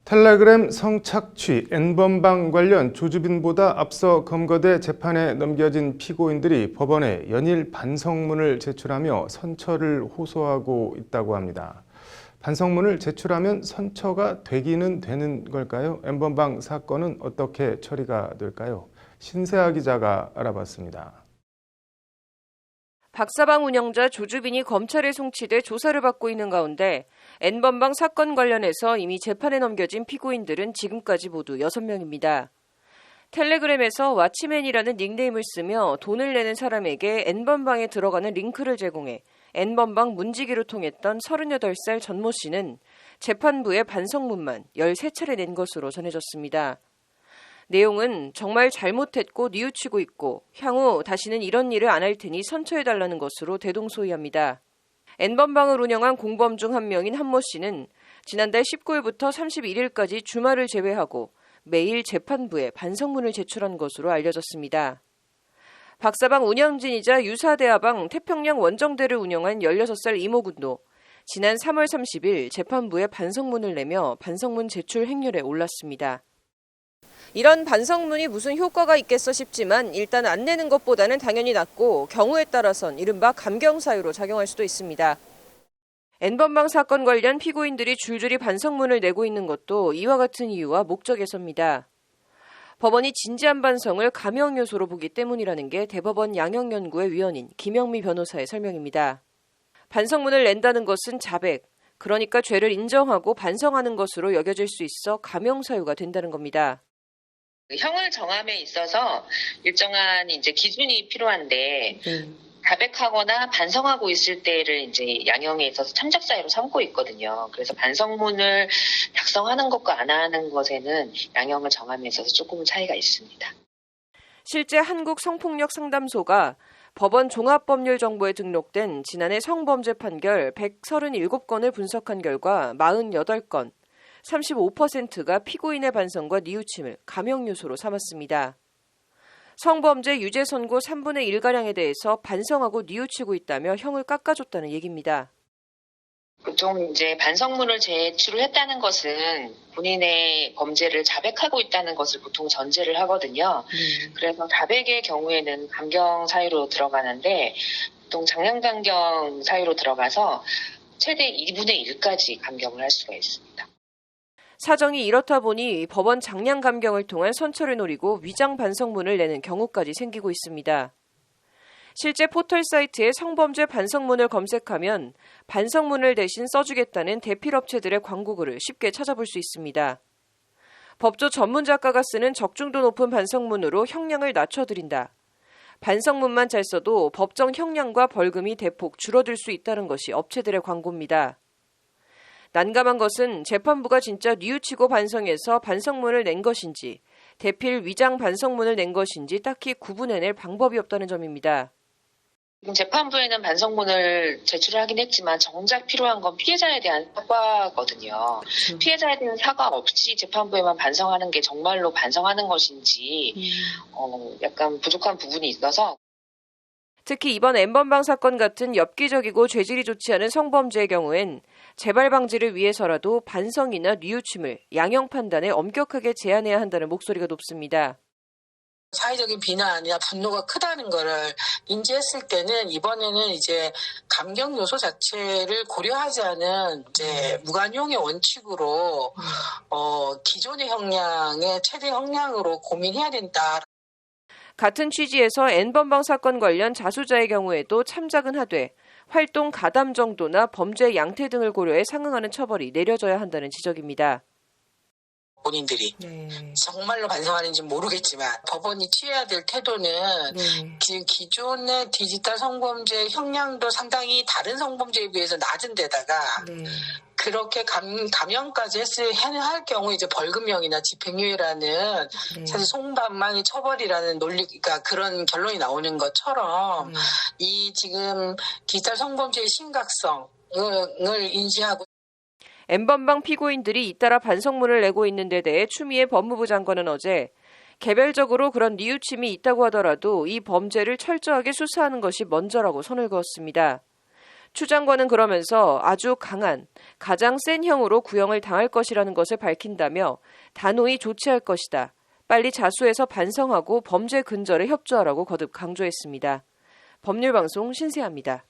텔레그램 성착취 N번방 관련 조주빈보다 앞서 검거돼 재판에 넘겨진 피고인들이 법원에 연일 반성문을 제출하며 선처를 호소하고 있다고 합니다. 반성문을 제출하면 선처가 되기는 되는 걸까요? N번방 사건은 어떻게 처리가 될까요? 신세아 기자가 알아봤습니다. 박사방 운영자 조주빈이 검찰에 송치돼 조사를 받고 있는 가운데 N번방 사건 관련해서 이미 재판에 넘겨진 피고인들은 지금까지 모두 6명입니다. 텔레그램에서 왓치맨이라는 닉네임을 쓰며 돈을 내는 사람에게 N번방에 들어가는 링크를 제공해 N번방 문지기로 통했던 38살 전모 씨는 재판부에 반성문만 13차례 낸 것으로 전해졌습니다. 내용은 정말 잘못했고 뉘우치고 있고 향후 다시는 이런 일을 안 할 테니 선처해달라는 것으로 대동소이합니다. N번방을 운영한 공범 중 한 명인 한모 씨는 지난달 19일부터 31일까지 주말을 제외하고 매일 재판부에 반성문을 제출한 것으로 알려졌습니다. 박사방 운영진이자 유사대하방 태평양 원정대를 운영한 16살 이모군도 지난 3월 30일 재판부에 반성문을 내며 반성문 제출 행렬에 올랐습니다. 이런 반성문이 무슨 효과가 있겠어 싶지만 일단 안 내는 것보다는 당연히 낫고 경우에 따라선 이른바 감경사유로 작용할 수도 있습니다. N번방 사건 관련 피고인들이 줄줄이 반성문을 내고 있는 것도 이와 같은 이유와 목적에서입니다. 법원이 진지한 반성을 감형 요소로 보기 때문이라는 게 대법원 양형연구의 위원인 김영미 변호사의 설명입니다. 반성문을 낸다는 것은 자백, 그러니까 죄를 인정하고 반성하는 것으로 여겨질 수 있어 감형사유가 된다는 겁니다. 형을 정함에 있어서 일정한 이제 기준이 필요한데 자백하거나 반성하고 있을 때를 이제 양형에 있어서 참작 사유로 삼고 있거든요. 그래서 반성문을 작성하는 것과 안 하는 것에는 양형을 정함에 있어서 조금은 차이가 있습니다. 실제 한국성폭력상담소가 법원 종합법률정보에 등록된 지난해 성범죄 판결 137건을 분석한 결과 48건, 35%가 피고인의 반성과 뉘우침을 감형 요소로 삼았습니다. 성범죄 유죄 선고 3분의 1가량에 대해서 반성하고 뉘우치고 있다며 형을 깎아줬다는 얘기입니다. 보통 이제 반성문을 제출을 했다는 것은 본인의 범죄를 자백하고 있다는 것을 보통 전제를 하거든요. 그래서 자백의 경우에는 감경 사유로 들어가는데 보통 장량 감경 사유로 들어가서 최대 2분의 1까지 감경을 할 수가 있습니다. 사정이 이렇다 보니 법원 장량 감경을 통한 선처를 노리고 위장 반성문을 내는 경우까지 생기고 있습니다. 실제 포털 사이트에 성범죄 반성문을 검색하면 반성문을 대신 써주겠다는 대필업체들의 광고글을 쉽게 찾아볼 수 있습니다. 법조 전문 작가가 쓰는 적중도 높은 반성문으로 형량을 낮춰드린다. 반성문만 잘 써도 법정 형량과 벌금이 대폭 줄어들 수 있다는 것이 업체들의 광고입니다. 난감한 것은 재판부가 진짜 뉘우치고 반성해서 반성문을 낸 것인지 대필 위장 반성문을 낸 것인지 딱히 구분해낼 방법이 없다는 점입니다. 재판부에는 반성문을 제출하긴 했지만 정작 필요한 건 피해자에 대한 사과거든요. 피해자에 대한 사과 없이 재판부에만 반성하는 게 정말로 반성하는 것인지 약간 부족한 부분이 있어서 특히 이번 N번방 사건 같은 엽기적이고 죄질이 좋지 않은 성범죄의 경우엔 재발 방지를 위해서라도 반성이나 뉘우침을 양형 판단에 엄격하게 제한해야 한다는 목소리가 높습니다. 사회적인 비난이나 분노가 크다는 거를 인지했을 때는 이번에는 이제 감경 요소 자체를 고려하지 않은 이제 무관용의 원칙으로 기존의 형량의 최대 형량으로 고민해야 된다. 같은 취지에서 N번방 사건 관련 자수자의 경우에도 참작은 하되 활동 가담 정도나 범죄 양태 등을 고려해 상응하는 처벌이 내려져야 한다는 지적입니다. 본인들이 정말로 반성하는지 모르겠지만 법원이 취해야 될 태도는 기존의 디지털 성범죄 형량도 상당히 다른 성범죄에 비해서 낮은 데다가 그렇게 감형까지 해야 할 경우 이제 벌금형이나 집행유예라는 사실 송반망의 처벌이라는 논리가 그런 결론이 나오는 것처럼 이 지금 디지털 성범죄의 심각성을 인지하고 N번방 피고인들이 잇따라 반성문을 내고 있는 데 대해 추미애 법무부 장관은 어제 개별적으로 그런 뉘우침이 있다고 하더라도 이 범죄를 철저하게 수사하는 것이 먼저라고 선을 그었습니다. 추 장관은 그러면서 아주 강한, 가장 센 형으로 구형을 당할 것이라는 것을 밝힌다며 단호히 조치할 것이다. 빨리 자수해서 반성하고 범죄 근절에 협조하라고 거듭 강조했습니다. 법률방송 신세아입니다.